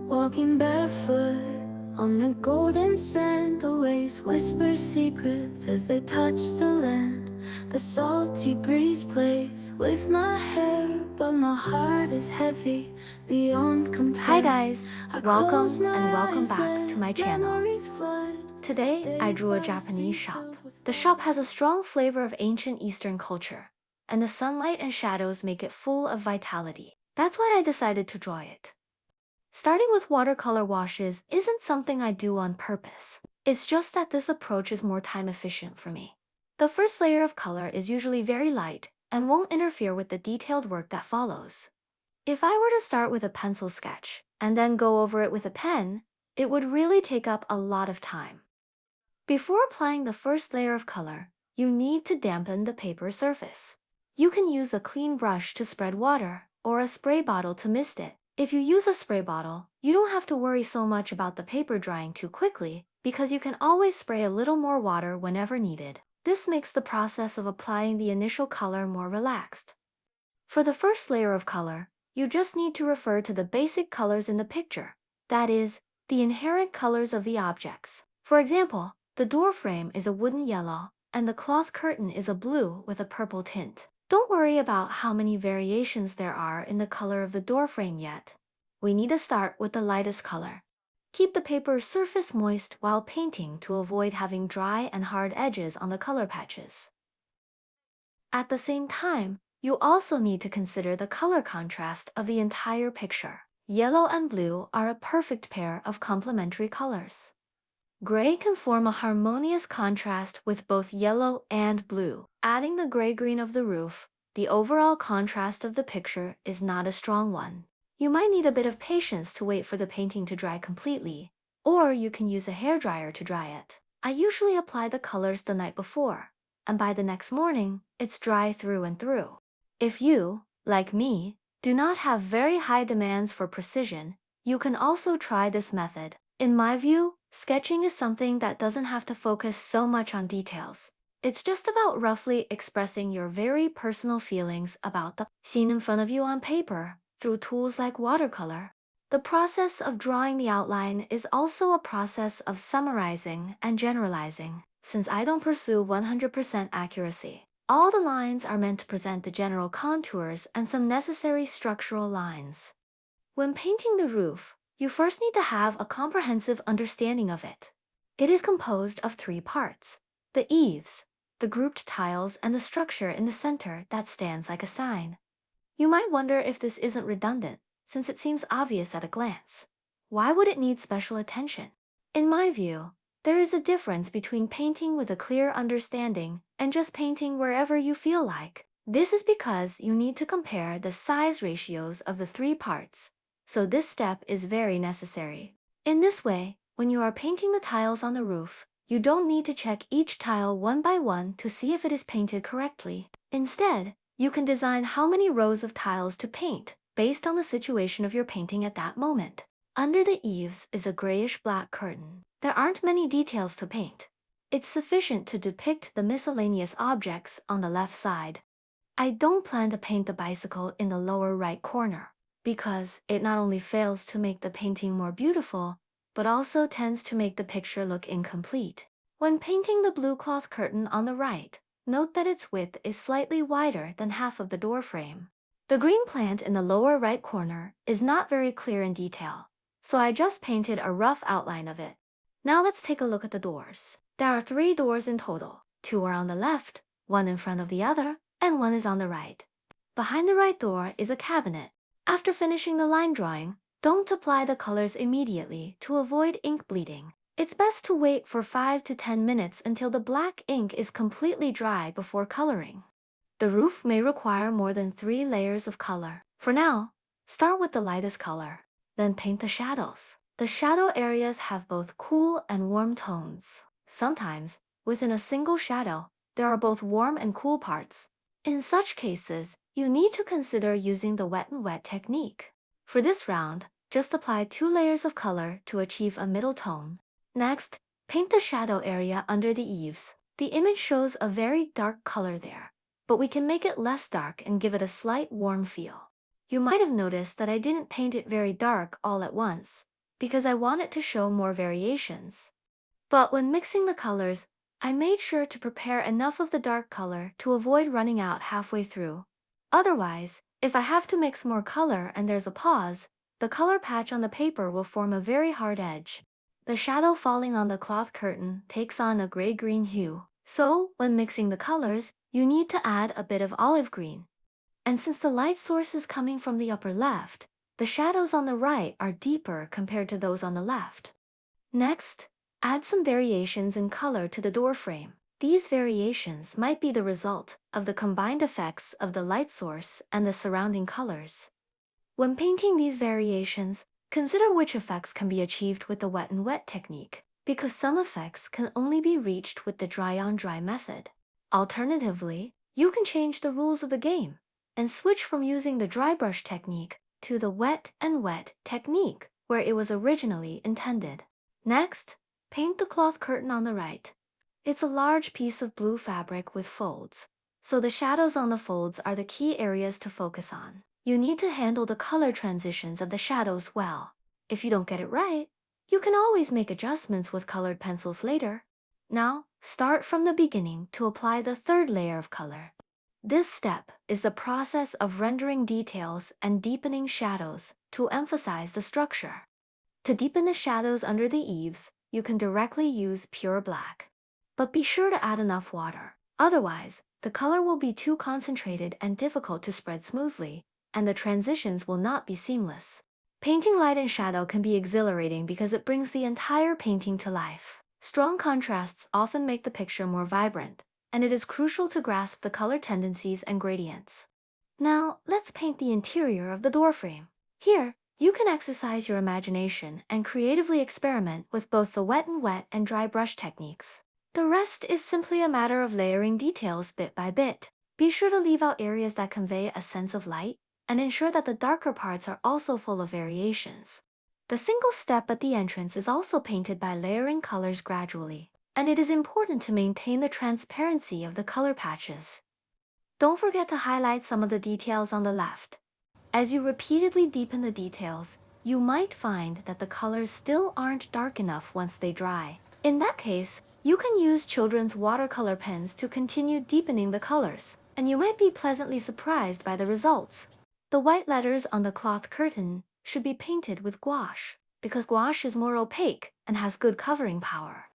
Walking barefoot on the golden sand, the waves whisper secrets as they touch the land. The salty breeze plays with my hair, but my heart is heavy beyond compare. Hi guys, I welcome close my and welcome eyes, back to let my channel. memories flood. Today I drew a Japanese shop. The shop has a strong flavor of ancient Eastern culture, and the sunlight and shadows make it full of vitality. That's why I decided to draw it. Starting with watercolor washes isn't something I do on purpose. It's just that this approach is more time efficient for me. The first layer of color is usually very light and won't interfere with the detailed work that follows. If I were to start with a pencil sketch and then go over it with a pen, it would really take up a lot of time. Before applying the first layer of color, you need to dampen the paper surface. You can use a clean brush to spread water or a spray bottle to mist it. If you use a spray bottle, you don't have to worry so much about the paper drying too quickly because you can always spray a little more water whenever needed. This makes the process of applying the initial color more relaxed. For the first layer of color, you just need to refer to the basic colors in the picture, that is, the inherent colors of the objects. For example, the door frame is a wooden yellow, and the cloth curtain is a blue with a purple tint. Don't worry about how many variations there are in the color of the door frame yet. We need to start with the lightest color. Keep the paper surface moist while painting to avoid having dry and hard edges on the color patches. At the same time, you also need to consider the color contrast of the entire picture. Yellow and blue are a perfect pair of complementary colors. Gray can form a harmonious contrast with both yellow and blue. Adding the gray-green of the roof, the overall contrast of the picture is not a strong one. You might need a bit of patience to wait for the painting to dry completely, or you can use a hairdryer to dry it. I usually apply the colors the night before, and by the next morning, it's dry through and through. If you, like me, do not have very high demands for precision, you can also try this method. In my view, sketching is something that doesn't have to focus so much on details. It's just about roughly expressing your very personal feelings about the scene in front of you on paper through tools like watercolor. The process of drawing the outline is also a process of summarizing and generalizing. Since I don't pursue 100% accuracy, all the lines are meant to present the general contours and some necessary structural lines. When painting the roof, you first need to have a comprehensive understanding of it. It is composed of three parts: the eaves, the grouped tiles, and the structure in the center that stands like a sign. You might wonder if this isn't redundant, since it seems obvious at a glance. Why would it need special attention? In my view, there is a difference between painting with a clear understanding and just painting wherever you feel like. This is because you need to compare the size ratios of the three parts, so this step is very necessary. In this way, when you are painting the tiles on the roof, you don't need to check each tile one by one to see if it is painted correctly. Instead, you can design how many rows of tiles to paint based on the situation of your painting at that moment. Under the eaves is a grayish-black curtain. There aren't many details to paint. It's sufficient to depict the miscellaneous objects on the left side. I don't plan to paint the bicycle in the lower right corner, because it not only fails to make the painting more beautiful, but also tends to make the picture look incomplete. When painting the blue cloth curtain on the right, note that its width is slightly wider than half of the door frame. The green plant in the lower right corner is not very clear in detail, so I just painted a rough outline of it. Now let's take a look at the doors. There are 3 doors in total. 2 are on the left, 1 in front of the other, and 1 is on the right. Behind the right door is a cabinet. After finishing the line drawing, don't apply the colors immediately to avoid ink bleeding. It's best to wait for 5 to 10 minutes until the black ink is completely dry before coloring. The roof may require more than 3 layers of color. For now, start with the lightest color, then paint the shadows. The shadow areas have both cool and warm tones. Sometimes, within a single shadow, there are both warm and cool parts. In such cases, you need to consider using the wet and wet technique. For this round, just apply 2 layers of color to achieve a middle tone. Next, paint the shadow area under the eaves. The image shows a very dark color there, but we can make it less dark and give it a slight warm feel. You might have noticed that I didn't paint it very dark all at once. because I wanted to show more variations. But when mixing the colors, I made sure to prepare enough of the dark color to avoid running out halfway through. Otherwise, if I have to mix more color and there's a pause, the color patch on the paper will form a very hard edge. The shadow falling on the cloth curtain takes on a gray-green hue. So, when mixing the colors, you need to add a bit of olive green. And since the light source is coming from the upper left, the shadows on the right are deeper compared to those on the left. Next, add some variations in color to the door frame. These variations might be the result of the combined effects of the light source and the surrounding colors. When painting these variations, consider which effects can be achieved with the wet and wet technique, because some effects can only be reached with the dry on dry method. Alternatively, you can change the rules of the game and switch from using the dry brush technique to the wet and wet technique where it was originally intended. Next, paint the cloth curtain on the right. It's a large piece of blue fabric with folds, so the shadows on the folds are the key areas to focus on. You need to handle the color transitions of the shadows well. If you don't get it right, you can always make adjustments with colored pencils later. Now, start from the beginning to apply the third layer of color. This step is the process of rendering details and deepening shadows to emphasize the structure. To deepen the shadows under the eaves, you can directly use pure black. But be sure to add enough water. Otherwise, the color will be too concentrated and difficult to spread smoothly, and the transitions will not be seamless. Painting light and shadow can be exhilarating because it brings the entire painting to life. Strong contrasts often make the picture more vibrant, and it is crucial to grasp the color tendencies and gradients. Now, let's paint the interior of the door frame. Here, you can exercise your imagination and creatively experiment with both the wet and dry brush techniques. The rest is simply a matter of layering details bit by bit. Be sure to leave out areas that convey a sense of light, and ensure that the darker parts are also full of variations. The single step at the entrance is also painted by layering colors gradually, and it is important to maintain the transparency of the color patches. Don't forget to highlight some of the details on the left. As you repeatedly deepen the details, you might find that the colors still aren't dark enough once they dry. In that case, you can use children's watercolor pens to continue deepening the colors, and you might be pleasantly surprised by the results. The white letters on the cloth curtain should be painted with gouache, because gouache is more opaque and has good covering power.